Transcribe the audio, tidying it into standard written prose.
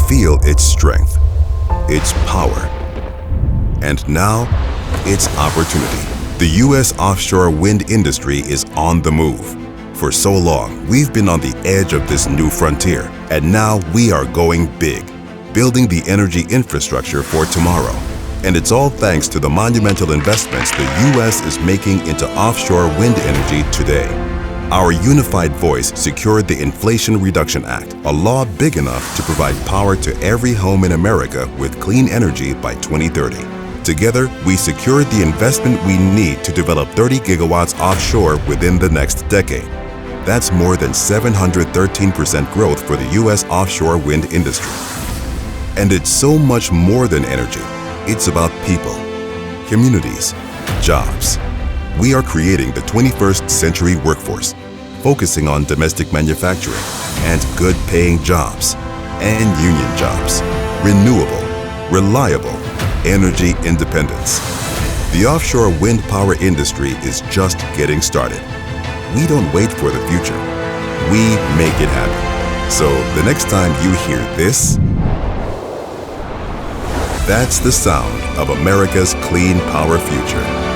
feel its strength, its power, and now, its opportunity. The U.S. offshore wind industry is on the move. For so long, we've been on the edge of this new frontier, and now we are going big, building the energy infrastructure for tomorrow. And it's all thanks to the monumental investments the U.S. is making into offshore wind energy today. Our unified voice secured the Inflation Reduction Act, a law big enough to provide power to every home in America with clean energy by 2030. Together, we secured the investment we need to develop 30 gigawatts offshore within the next decade. That's more than 713% growth for the U.S. offshore wind industry. And it's so much more than energy. It's about people, communities, jobs. We are creating the 21st century workforce, focusing on domestic manufacturing and good-paying jobs and union jobs, renewable, reliable energy independence. The offshore wind power industry is just getting started. We don't wait for the future. We make it happen. So the next time you hear this, that's the sound of America's clean power future.